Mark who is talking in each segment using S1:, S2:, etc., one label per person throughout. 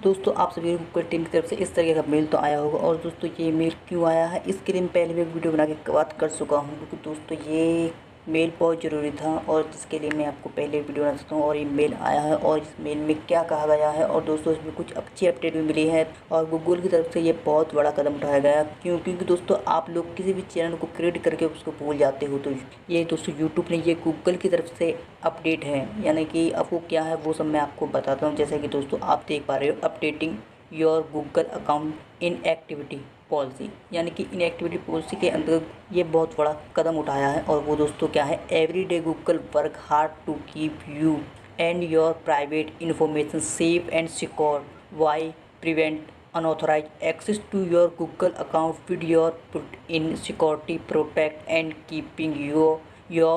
S1: दोस्तों आप सभी को गूगल टीम की तरफ से इस तरीके का मेल तो आया होगा। और दोस्तों ये मेल क्यों आया है इसके लिए मैं पहले भी एक वीडियो बना के बात कर चुका हूँ, क्योंकि दोस्तों ये मेल बहुत ज़रूरी था और जिसके लिए मैं आपको पहले वीडियो बना सकता हूँ। और ये मेल आया है और इस मेल में क्या कहा गया है, और दोस्तों इसमें कुछ अच्छी अपडेट भी मिली है और गूगल की तरफ से ये बहुत बड़ा कदम उठाया गया है। क्योंकि दोस्तों आप लोग किसी भी चैनल को क्रिएट करके उसको भूल जाते हो, तो ये दोस्तों यूट्यूब ने ये गूगल की तरफ से अपडेट है, यानी कि आपको क्या है वो सब मैं आपको बताता हूँ। जैसे कि दोस्तों आप देख पा रहे हो, updating your Google account inactivity policy, यानी कि इनएक्टिविटी पॉलिसी के अंतर्गत ये बहुत बड़ा कदम उठाया है। और वो दोस्तों क्या है, everyday Google work hard to keep you and your private information safe and secure why prevent unauthorized access to your Google account with your put in security protect and keeping your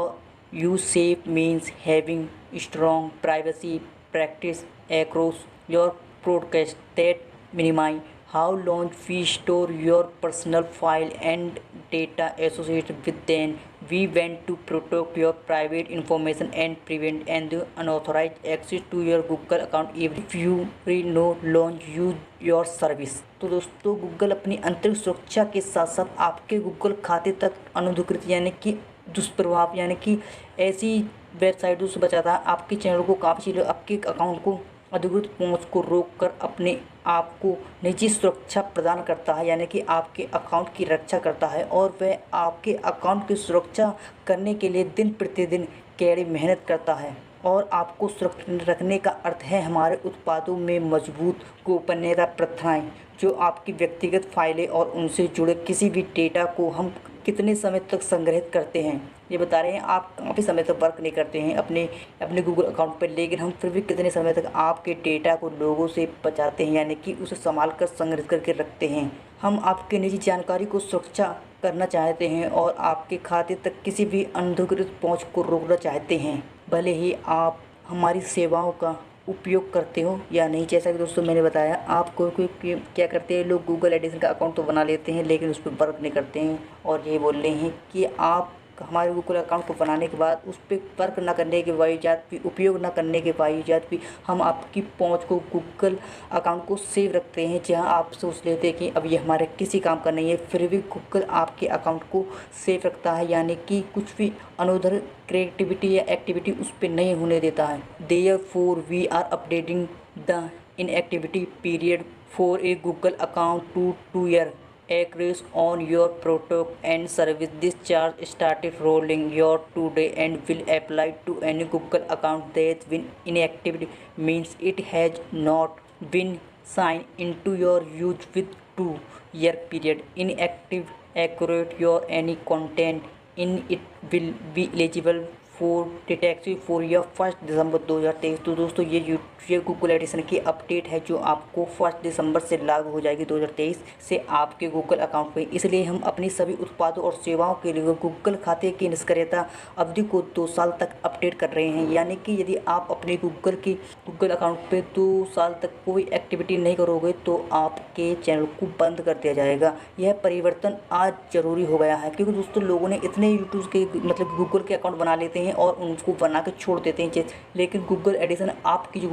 S1: you safe means having strong privacy practice across your broadcast that minimize how long we store your personal file and data associated with them. We want to protect your private information and prevent and unauthorized access to your Google account even if you no longer use your service। तो दोस्तों Google अपनी आंतरिक सुरक्षा के साथ साथ आपके Google खाते तक अनधिकृत यानी कि दुष्प्रभाव यानी कि ऐसी वेबसाइटों से बचाता है। आपके चैनल को काफ़ी चीज़ें आपके अकाउंट को अधिकृत पहुंच को रोककर अपने आप को निजी सुरक्षा प्रदान करता है, यानी कि आपके अकाउंट की रक्षा करता है। और वह आपके अकाउंट की सुरक्षा करने के लिए दिन प्रतिदिन कड़ी मेहनत करता है। और आपको सुरक्षित रखने का अर्थ है हमारे उत्पादों में मजबूत गोपनीयता प्रथाएं, जो आपकी व्यक्तिगत फाइलें और उनसे जुड़े किसी भी डेटा को हम कितने समय तक संग्रहित करते हैं। ये बता रहे हैं आप काफ़ी समय तक वर्क नहीं करते हैं अपने गूगल अकाउंट पर, लेकिन हम फिर भी कितने समय तक आपके डेटा को लोगों से बचाते हैं, यानी कि उसे संभाल कर संग्रहित करके रखते हैं। हम आपके निजी जानकारी को सुरक्षा करना चाहते हैं और आपके खाते तक किसी भी अनधिकृत पहुंच को रोकना चाहते हैं, भले ही आप हमारी सेवाओं का उपयोग करते हो या नहीं। जैसा कि दोस्तों मैंने बताया, आप कोई क्या करते हैं, लोग गूगल एडिशन का अकाउंट तो बना लेते हैं लेकिन उस पर वर्क नहीं करते हैं और ये बोल रहे हैं कि आप हमारे गूगल अकाउंट को बनाने के बाद उस पर वर्क ना करने के बावजूद भी, उपयोग ना करने के बावजूद भी हम आपकी पहुंच को गूगल अकाउंट को सेव रखते हैं। जहां आप सोच लेते हैं कि अब ये हमारे किसी काम का नहीं है, फिर भी गूगल आपके अकाउंट को सेव रखता है, यानी कि कुछ भी अनौधर क्रिएटिविटी या एक्टिविटी उस पर नहीं होने देता है। Therefore we are updating the inactivity period for a Google account to 2 year access on your product and service. This charge started rolling your today and will apply to any Google account that been inactive, means it has not been signed into your use with 2 year period. Inactive accurate your any content in it will be eligible for detection for your 1 दिसंबर 2023। तो दोस्तों ये Google addition की update है जो आपको 1 दिसंबर से लागू हो जाएगी 2023 से आपके गूगल अकाउंट पे। इसलिए हम अपनी सभी उत्पादों और सेवाओं के लिए गूगल खाते की निष्क्रियता अवधि को 2 साल तक अपडेट कर रहे हैं, यानी कि यदि आप अपने गूगल अकाउंट पे 2 साल तक कोई एक्टिविटी नहीं करोगे तो आपके चैनल को बंद कर दिया जाएगा। यह परिवर्तन आज ज़रूरी हो गया है, क्योंकि दोस्तों लोगों ने इतने यूट्यूब के मतलब गूगल के अकाउंट बना लेते हैं और उनको बना के छोड़ देते हैं। लेकिन गूगल एडिशन आपकी जो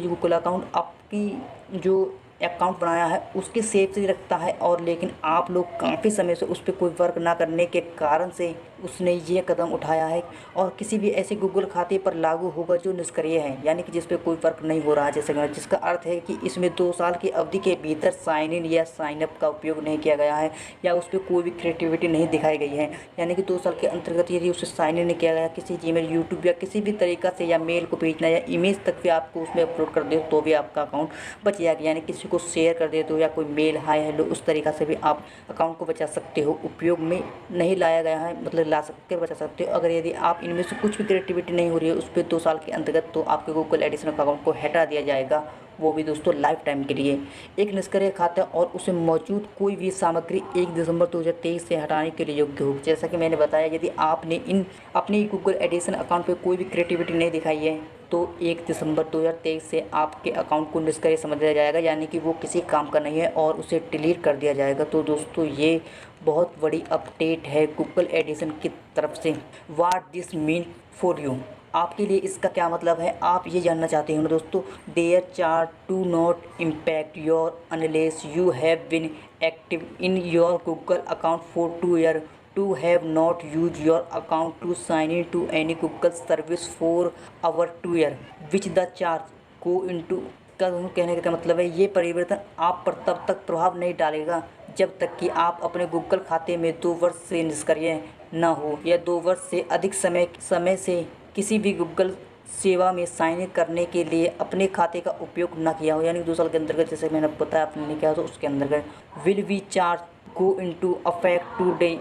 S1: गूगल अकाउंट आपकी जो अकाउंट बनाया है उसके सेव से रखता है। और लेकिन आप लोग काफ़ी समय से उस पर कोई वर्क ना करने के कारण से उसने ये कदम उठाया है और किसी भी ऐसे गूगल खाते पर लागू होगा जो निष्क्रिय है, यानी कि जिस पे कोई वर्क नहीं हो रहा है, जैसे जिसका अर्थ है कि इसमें 2 साल की अवधि के भीतर साइन इन या साइन अप का उपयोग नहीं किया गया है या उस पर कोई भी क्रिएटिविटी नहीं दिखाई गई है। यानी कि 2 साल के अंतर्गत यदि उसे साइन इन नहीं किया गया किसी जीमेल, यूट्यूब या किसी भी तरीका से, या मेल को भेजना या इमेज तक भी आपको उसमें अपलोड कर दे तो भी आपका अकाउंट बच जाएगा। यानी किसी को शेयर कर दे दो या कोई मेल हाय हेलो उस तरीका से भी आप अकाउंट को बचा सकते हो। उपयोग में नहीं लाया गया है, मतलब ला सकते बचा सकते हो। अगर यदि आप इनमें से कुछ भी क्रिएटिविटी नहीं हो रही है उस पर 2 साल के अंतर्गत, तो आपके गूगल एडिशन अकाउंट को हटा दिया जाएगा, वो भी दोस्तों लाइफ टाइम के लिए। एक निष्क्रिय खाता और उसे मौजूद कोई भी सामग्री 1 दिसंबर 2023 से हटाने के लिए योग्य हो। जैसा कि मैंने बताया, यदि आपने अपने गूगल एडिशन अकाउंट पे कोई भी क्रिएटिविटी नहीं दिखाई है तो 1 दिसंबर 2023 से आपके अकाउंट को निष्क्रिय समझ लिया जाएगा, यानी कि वो किसी काम का नहीं है और उसे डिलीट कर दिया जाएगा। तो दोस्तों ये बहुत बड़ी अपडेट है गूगल एडिशन की तरफ से। What this mean for you. आपके लिए इसका क्या मतलब है, आप ये जानना चाहते हो ना दोस्तों। Their chart to not impact your unless you have been active in your Google account for 2 years, to have not use your account to sign in to any Google service for our 2 year which the charge go into. का कहने का मतलब है ये परिवर्तन आप पर तब तक प्रभाव नहीं डालेगा जब तक कि आप अपने गूगल खाते में 2 वर्ष से निष्क्रिय न हो या 2 वर्ष से अधिक समय से किसी भी गूगल सेवा में साइन इन करने के लिए अपने खाते का उपयोग न किया हो। यानी 2 साल के अंतर्गत, जैसे मैंने बताया आपने नहीं किया तो उसके अंतर्गत will we charge go into effect today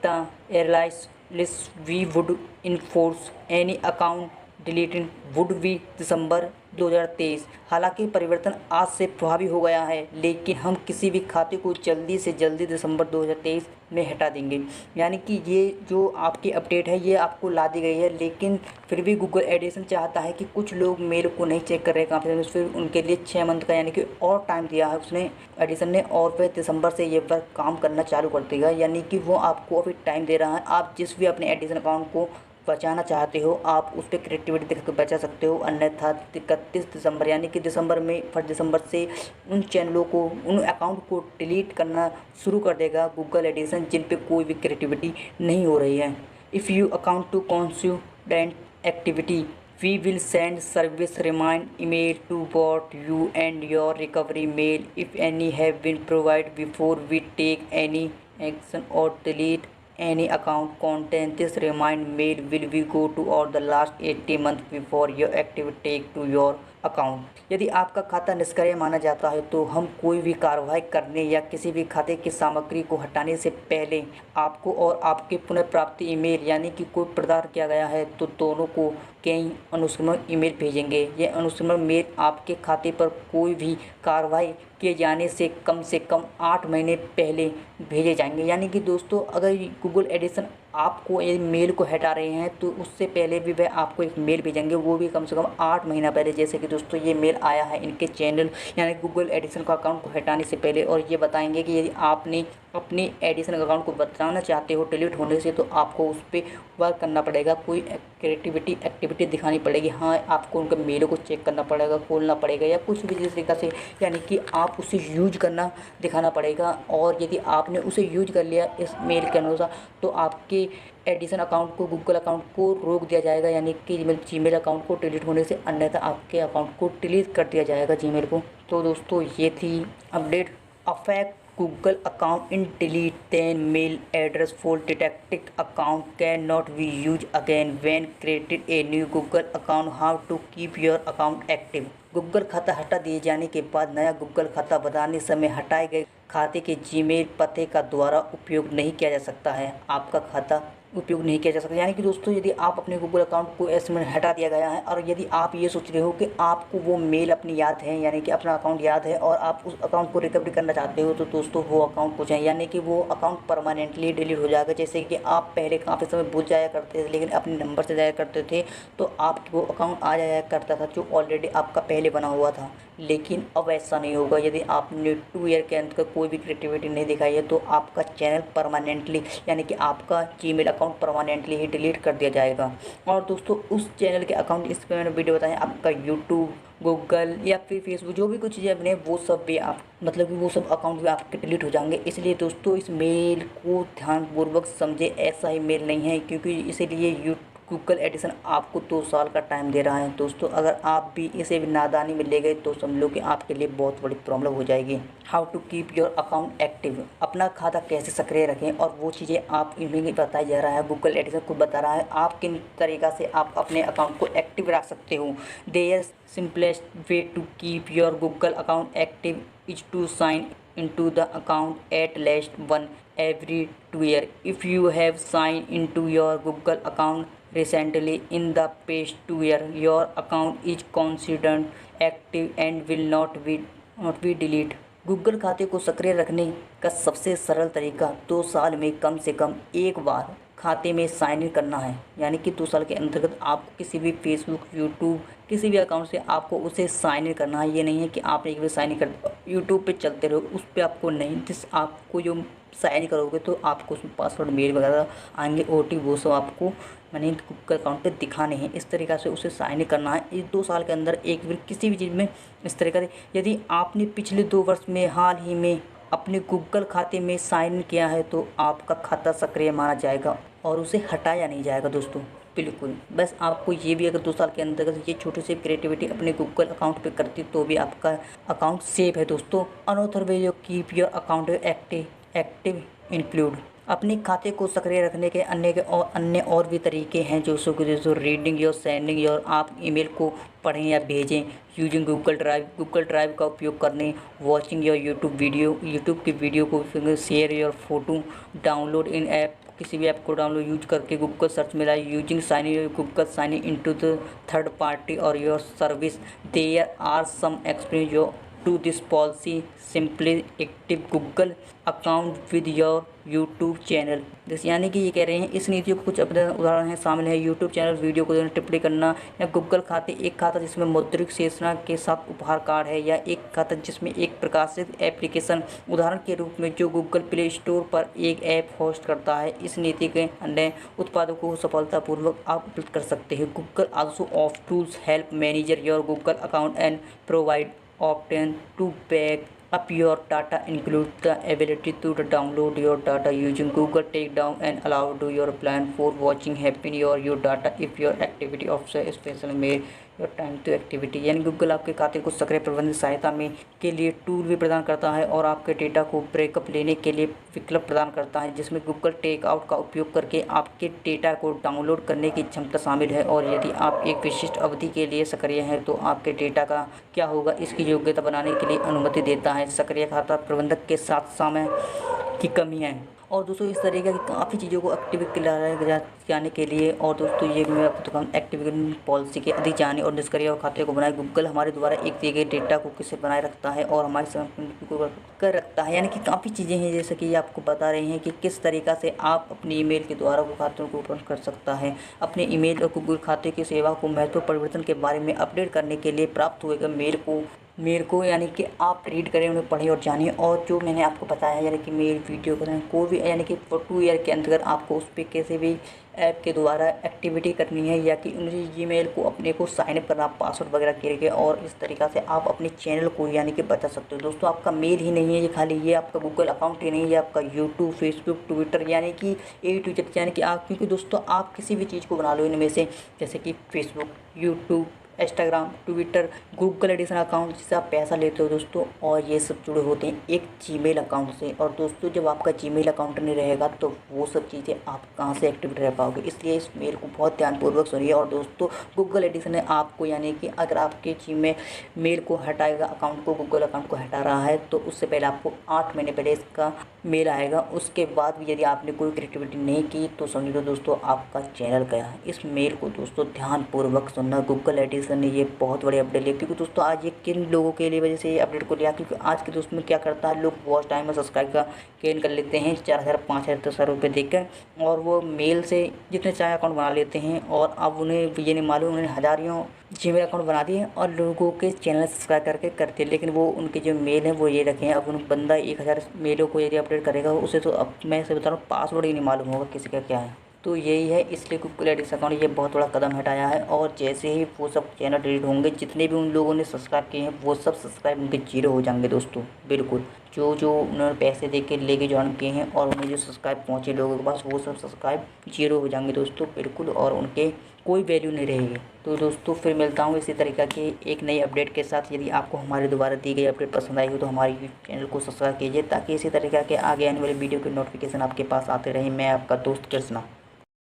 S1: the airlines list we would enforce any account deleting would be December 2023। हालांकि परिवर्तन आज से प्रभावी हो गया है, लेकिन हम किसी भी खाते को जल्दी से जल्दी दिसंबर 2023 में हटा देंगे। यानी कि ये जो आपकी अपडेट है ये आपको ला दी गई है, लेकिन फिर भी गूगल एडिशन चाहता है कि कुछ लोग मेल को नहीं चेक कर रहे काफ़ी समय, फिर उनके लिए 6 मंथ का यानी कि और टाइम दिया है उसने एडिशन ने, और वह दिसंबर से ये वर्क काम करना चालू कर देगा। यानी कि वो आपको अभी टाइम दे रहा है। आप जिस भी अपने एडिशन अकाउंट को बचाना चाहते हो आप उस पर क्रिएटिविटी देख कर बचा सकते हो, अन्यथा 31 दिसंबर यानी कि दिसंबर में 1 दिसंबर से उन चैनलों को, उन अकाउंट को डिलीट करना शुरू कर देगा गूगल एडिशन जिन पे कोई भी क्रिएटिविटी नहीं हो रही है। If you account to consistent activity we will send service remind email to both you and your recovery mail if any have been provide before we take any action और delete any account content. This remind mail will be go to or the last 80 months before your active take to your account. यदि आपका खाता निष्क्रिय माना जाता है तो हम कोई भी कार्रवाई करने या किसी भी खाते की सामग्री को हटाने से पहले आपको और आपके पुनर्प्राप्ति ईमेल यानी कि कोई प्रदान किया गया है तो दोनों को कई अनुस्मरण ईमेल भेजेंगे। ये अनुस्मरण मेल आपके खाते पर कोई भी कार्रवाई किए जाने से कम 8 महीने पहले भेजे जाएंगे। यानी कि दोस्तों अगर गूगल एडिशन आपको ये मेल को हटा रहे हैं तो उससे पहले भी वह आपको एक मेल भेजेंगे, वो भी कम से कम 8 महीना पहले। जैसे कि दोस्तों ये मेल आया है इनके चैनल यानी गूगल एडिशन का अकाउंट को हटाने से पहले, और ये बताएंगे कि यदि आपने अपने एडिशन अकाउंट को बचाना चाहते हो डिलीट होने से तो आपको उस पर वर्क करना पड़ेगा, कोई क्रिएटिविटी एक्टिविटी दिखानी पड़ेगी। हाँ, आपको उनके मेलों को चेक करना पड़ेगा, खोलना पड़ेगा या कुछ भी जिस तरीक़ा से, यानी कि आप उसे यूज करना दिखाना पड़ेगा। और यदि आपने उसे यूज कर लिया इस मेल के अनुसार तो आपके एडिशन अकाउंट को, गूगल अकाउंट को रोक दिया जाएगा, यानी कि जीमेल अकाउंट को डिलीट होने से, अन्यथा आपके अकाउंट को डिलीट कर दिया जाएगा जीमेल को। तो दोस्तों ये थी update. Affect Google account in delete 10 mail address for detected account can not be use again when created a new Google account, how to keep your account active. Google खाता हटा दिए जाने के बाद नया गूगल खाता बनाने समय हटाए गए खाते के जीमेल पते का द्वारा उपयोग नहीं किया जा सकता है। आपका खाता उपयोग नहीं किया जा सकता। यानी कि दोस्तों यदि आप अपने गूगल अकाउंट को ऐसे में हटा दिया गया है और यदि आप ये सोच रहे हो कि आपको वो मेल अपनी याद है, यानी कि अपना अकाउंट याद है और आप उस अकाउंट को रिकवरी करना चाहते हो, तो दोस्तों वो अकाउंट कुछ है, यानी कि वो अकाउंट परमानेंटली डिलीट हो जाएगा। जैसे कि आप पहले काफ़ी समय भूल जाया करते थे लेकिन अपने नंबर से जाया करते थे तो आपको वो अकाउंट आ जाया करता था जो ऑलरेडी आपका पहले बना हुआ था। लेकिन अब ऐसा नहीं होगा। यदि आपने 2 ईयर के अंत का कोई भी क्रिएटिविटी नहीं दिखाई है तो आपका चैनल परमानेंटली, यानी कि आपका जीमेल अकाउंट परमानेंटली ही डिलीट कर दिया जाएगा। और दोस्तों उस चैनल के अकाउंट, इस पर मैंने वीडियो बताया, आपका यूट्यूब, गूगल या फिर फेसबुक, जो भी कुछ चीज़ें अपने वो सब भी आप, मतलब कि वो सब अकाउंट भी आपके डिलीट हो जाएंगे। इसलिए दोस्तों इस मेल को ध्यानपूर्वक समझे, ऐसा ही मेल नहीं है, क्योंकि इसीलिए गूगल एडिशन आपको 2 साल का टाइम दे रहा है। दोस्तों अगर आप भी इसे भी नादानी में ले गए तो समझ लो कि आपके लिए बहुत बड़ी प्रॉब्लम हो जाएगी। How to keep your account active, अपना खाता कैसे सक्रिय रखें, और वो चीज़ें आप इन्हें बताया जा रहा है, गूगल एडिशन को बता रहा है आप किन तरीक़ा से आप अपने अकाउंट को एक्टिव रख सकते हो। There simplest way to keep your Google account active is to sign into the account at least once every 2 years. If you have signed into your Google account recently in the past 2 years, your account is considered active and will not be deleted. Google खाते को सक्रिय रखने का सबसे सरल तरीका 2 साल में कम से कम एक बार खाते में साइन इन करना है। यानी कि 2 साल के अंतर्गत आपको किसी भी फेसबुक, यूट्यूब, किसी भी अकाउंट से आपको उसे साइन इन करना है। ये नहीं है कि आप एक बार साइन इन कर यूट्यूब पे चलते रहो, उस पर आपको नहीं, जिस आपको जो साइन इन करोगे तो आपको उसमें पासवर्ड मेल वगैरह आएंगे, OTP वो सब आपको मैंने गूगल अकाउंट पे दिखाने हैं। इस तरीक़ा से उसे साइन इन करना है। इस 2 साल के अंदर एक बार किसी भी चीज़ में इस तरीक़ा से यदि आपने पिछले 2 वर्ष में हाल ही में अपने गूगल खाते में साइन इन किया है तो आपका खाता सक्रिय माना जाएगा और उसे हटाया नहीं जाएगा दोस्तों, बिल्कुल। बस आपको ये भी अगर 2 साल के अंदर ये छोटी सी क्रिएटिविटी अपने गूगल अकाउंट पे करती तो भी आपका अकाउंट सेफ है दोस्तों। अनऑथर वे जो keep your account active include अपने खाते को सक्रिय रखने के अन्य और भी तरीके हैं जो रीडिंग योर सेंडिंग योर आप ईमेल को पढ़ें या भेजें यूजिंग गूगल ड्राइव का उपयोग करने, वॉचिंग योर यूट्यूब की वीडियो को share your photo, download in app किसी भी ऐप को डाउनलोड यूज करके गूगल सर्च में लाए, using Google sign into the third party और your service. There are some experience your to this policy simply active Google account with your YouTube channel. जैसे यानी कि ये कह रहे हैं इस नीतियों को कुछ अपने उदाहरण हैं शामिल है यूट्यूब चैनल, वीडियो को टिप्पणी करना या गूगल खाते, एक खाता जिसमें मौद्रिक शेषना के साथ उपहार कार्ड है या एक खाता जिसमें एक प्रकाशित एप्लीकेशन उदाहरण के रूप में जो गूगल प्ले स्टोर पर एक ऐप होस्ट करता है। इस नीति के अन्य उत्पादों को सफलतापूर्वक आप उपलब्ध कर सकते हैं। Google also of tools help manager your Google account and provide often to back up your data include the ability to download your data using Google Takedown and allow to your plan for watching happen your data if your activity of special may your time to activity. यानी Google आपके खाते को सक्रिय प्रबंधन सहायता में के लिए टूल भी प्रदान करता है और आपके डेटा को ब्रेकअप लेने के लिए विकल्प प्रदान करता है जिसमें गूगल टेकआउट का उपयोग करके आपके डेटा को डाउनलोड करने की क्षमता शामिल है। और यदि आप एक विशिष्ट अवधि के लिए सक्रिय हैं तो आपके डेटा का क्या होगा इसकी योग्यता बनाने के लिए अनुमति देता है। सक्रिय खाता प्रबंधक के साथ समय की कमियाँ हैं और दोस्तों इस तरीके की काफ़ी चीज़ों को एक्टिव जाने के लिए और दोस्तों ये मैं आपको दिखाऊँ एक्टिवेशन पॉलिसी के अधिक जाने और निष्क्रिय और खाते को बनाए। गूगल हमारे द्वारा एक दिए गए डेटा को किसे बनाए रखता है और हमारे समय को कर रखता है। यानी कि काफ़ी चीज़ें हैं जैसे कि ये आपको बता रहे हैं कि किस तरीक़ा से आप अपने ईमेल के द्वारा वो खातों को ओपन कर सकता है। अपने ईमेल और गूगल खाते की सेवा को महत्वपूर्ण परिवर्तन के बारे में अपडेट करने के लिए प्राप्त हुए मेल को यानी कि आप रीड करें, उन्हें पढ़ें और जानिए। और जो मैंने आपको बताया यानी कि मेल वीडियो करें कोई भी यानी कि 2 ईयर के अंतर्गत आपको उस पर कैसे भी ऐप के द्वारा एक्टिविटी करनी है या कि उन्हें जीमेल को अपने को साइन अप करना पासवर्ड वगैरह करके और इस तरीक़ा से आप अपने चैनल को यानी कि बचा सकते हो। दोस्तों आपका मेल ही नहीं है ये, खाली ये आपका गूगल अकाउंट ही नहीं है, ये आपका यूट्यूब, फेसबुक, ट्विटर यानी कि A to Z यानी कि आप क्योंकि दोस्तों आप किसी भी चीज़ को बना लो इनमें से जैसे कि Facebook, YouTube, Instagram, Twitter, Google addition account जिससे आप पैसा लेते हो दोस्तों और ये सब जुड़े होते हैं एक जीमेल अकाउंट से। और दोस्तों जब आपका जीमेल अकाउंट नहीं रहेगा तो वो सब चीज़ें आप कहाँ से एक्टिव रह पाओगे, इसलिए इस मेल को बहुत ध्यानपूर्वक सुनिए। और दोस्तों गूगल एडिशन ने आपको यानी कि अगर आपके जीमेल मेल को हटाएगा अकाउंट को गूगल अकाउंट को हटा रहा है तो उससे पहले आपको 8 महीने पहले इसका मेल आएगा। उसके बाद भी यदि आपने कोई क्रिएटिविटी नहीं की तो समझ लो दोस्तों आपका चैनल गया है। इस मेल को दोस्तों ध्यानपूर्वक सुनना। गूगल एडिशन ने ये बहुत बड़ी अपडेट लिया क्योंकि दोस्तों आज ये किन लोगों के लिए वजह से ये अपडेट को लिया क्योंकि आज के दोस्तों में क्या करता है लोग वॉच टाइम में सब्सक्राइब का गेन कर लेते हैं 4000, 5000, 10,000 रुपये देकर और वो मेल से जितने चाहे अकाउंट बना लेते हैं और अब उन्हें ये नहीं मालूम उन्हें हज़ारों जीमेल अकाउंट बना दिए और लोगों के चैनल सब्सक्राइब करके करते हैं लेकिन वो उनके जो मेल हैं वो ये रखें। अब उन बंदा 1000 मेलों को यदि अपडेट करेगा उसे तो अब मैं से बता रहा हूँ पासवर्ड ही नहीं मालूम होगा किसी का क्या है। तो यही है इसलिए गूगल एडिशन अकाउंट ये बहुत बड़ा कदम हटाया है और जैसे ही वो सब चैनल डिलीट होंगे जितने भी उन लोगों ने सब्सक्राइब किए हैं वो सब सब्सक्राइब उनके 0 हो जाएंगे दोस्तों। बिल्कुल जो उन्होंने पैसे दे के लेके ज्वाइन किए हैं और उन्हें जो सब्सक्राइब पहुँचे लोगों के पास वो सब सब्सक्राइब 0 हो जाएंगे दोस्तों बिल्कुल और उनके कोई वैल्यू नहीं रहेगी। तो दोस्तों फिर मिलता हूँ इसी तरीक़ा के एक नई अपडेट के साथ। यदि आपको हमारे द्वारा दी गई अपडेट पसंद आई हो तो हमारे चैनल को सब्सक्राइब कीजिए ताकि इसी तरीक़ा के आगे आने वाले वीडियो के नोटिफिकेशन आपके पास आते रहें। मैं आपका दोस्त कृष्णा।